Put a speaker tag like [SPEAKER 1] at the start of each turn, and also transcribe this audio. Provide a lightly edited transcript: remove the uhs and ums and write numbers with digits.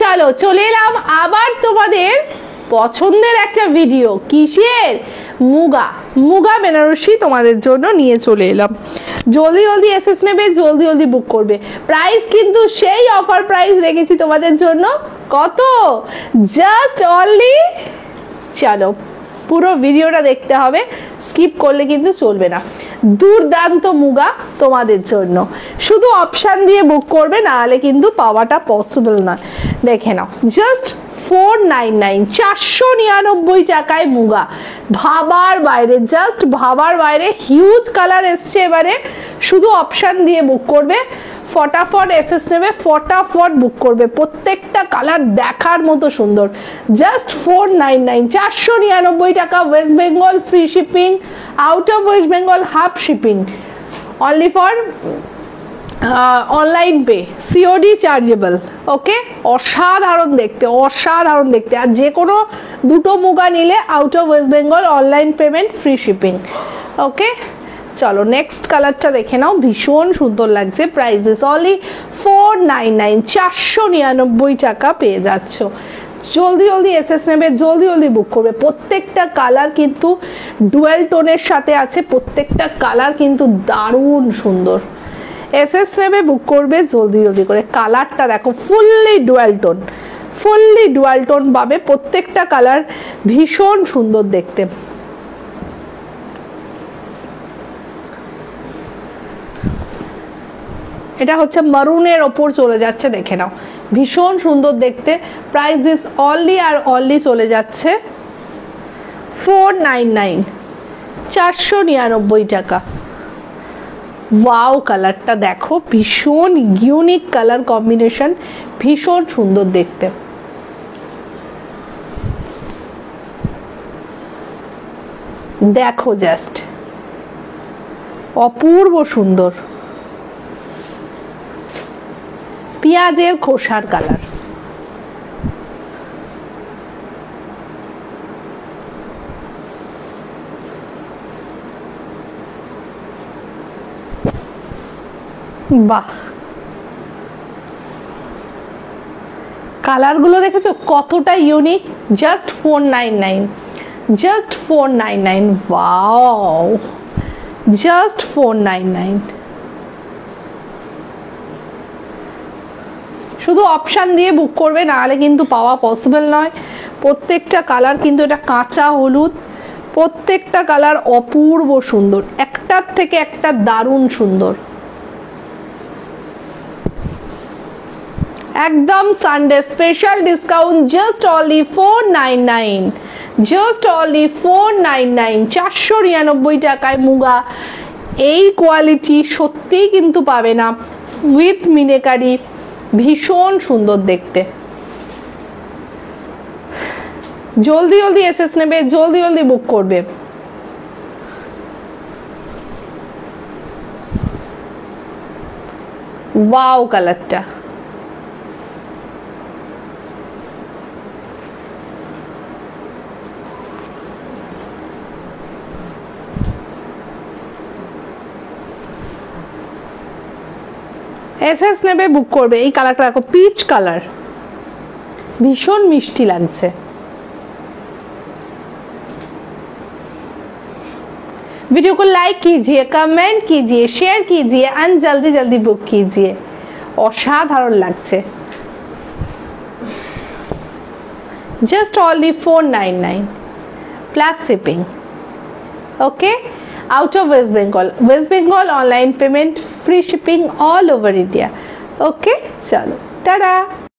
[SPEAKER 1] চলো চলে এলাম আবার তোমাদের পছন্দের একটা ভিডিও। কিসের? মুগা বেনারসি তোমাদের জন্য নিয়ে চলে এলাম। জলদি জলদি এসএস নেবে, জলদি জলদি বুক করবে। প্রাইস কিন্তু সেই অফার প্রাইস রেখেছি তোমাদের জন্য। কত? জাস্ট অনলি, চলো পুরো ভিডিওটা দেখতে হবে, স্কিপ করলে কিন্তু চলবে না। দুর্দান্ত মুগা তোমাদের জন্য, শুধু অপশান দিয়ে বুক করবে, না হলে কিন্তু পাওয়াটা পসিবল না। দেখে নাও, জাস্ট 499, 499 টাকায় মুগা। ভাবার বাইরে, জাস্ট ভাবার বাইরে। হিউজ কালার এসছে এবারে, শুধু অপশান দিয়ে বুক করবে। ফটাফট এসএস নেবে, ফটাফট বুক করবে। প্রত্যেকটা কালার দেখার মতো সুন্দর। জাস্ট 499, 499 টাকা। West Bengal free shipping, out of West Bengal half shipping, only for online pay, COD chargeable. Okay, অসাধারণ দেখতে, অসাধারণ দেখতে। আর যে কোনো দুটো মুগা নিলে out of West Bengal online payment, free shipping. Okay, চলো নেক্সট কালারটা দেখে নাও, ভীষণ সুন্দর লাগছে। প্রাইসেস অনলি 499, 499 টাকা পেয়ে যাচ্ছ। জলদি জলদি এসএস নেবে, জলদি জলদি বুক করবে। প্রত্যেকটা কালার কিন্তু ডুয়েল টোনের সাথে আছে, প্রত্যেকটা কালার কিন্তু দারুণ সুন্দর। এসএস নেবে, বুক করবে জলদি জলদি করে। কালারটা দেখো, fully dual tone, fully dual tone পাবে। প্রত্যেকটা কালার ভীষণ সুন্দর দেখতে। এটা হচ্ছে মারুনের ওপর চলে যাচ্ছে, দেখে নাও, ভীষণ সুন্দর দেখতে। প্রাইস ইজ অনলি আর অনলি চলে যাচ্ছে 499, 499 টাকা। ওয়াও, কালারটা দেখো, ভীষণ ইউনিক কালার কম্বিনেশন, ভীষণ সুন্দর দেখতে। দেখো জাস্ট অপূর্ব সুন্দর, পেঁয়াজের খোসার কালার। বাহ, কালারগুলো দেখেছো কতটা unique. Just 499, just 499। Wow, just 499। শুধু অপশান দিয়ে বুক করবে, না হলে কিন্তু পাওয়া পসিবল নয়। প্রত্যেকটা কালার কিন্তু, এটা কাঁচা হলুদ, প্রত্যেকটা কালার অপূর্ব সুন্দর, একটার থেকে একটা দারুণ সুন্দর। একদম Sunday special discount, just only 499, just only 499, 499 টাকায় মুগা। এই কোয়ালিটি সত্যিই কিন্তু পাবে না। উইথ মিনেকারি, ভীষণ সুন্দর দেখতে। জলদি জলদি এসএস নেবে, জলদি জলদি বুক করবে। ওয়াও, কালারটা এসএস নেবে, বুক করবে। এই কালারটা দেখো, পিচ কালার, ভীষণ মিষ্টি লাগছে। वीडियो को लाइक कीजिए, कमेंट कीजिए, शेयर कीजिए एंड जल्दी जल्दी बुक कीजिए। অসাধারণ লাগছে। Just only 499 plus shipping. Okay, out of West Bengal online payment, free shipping all over India. Okay, chalo, tada.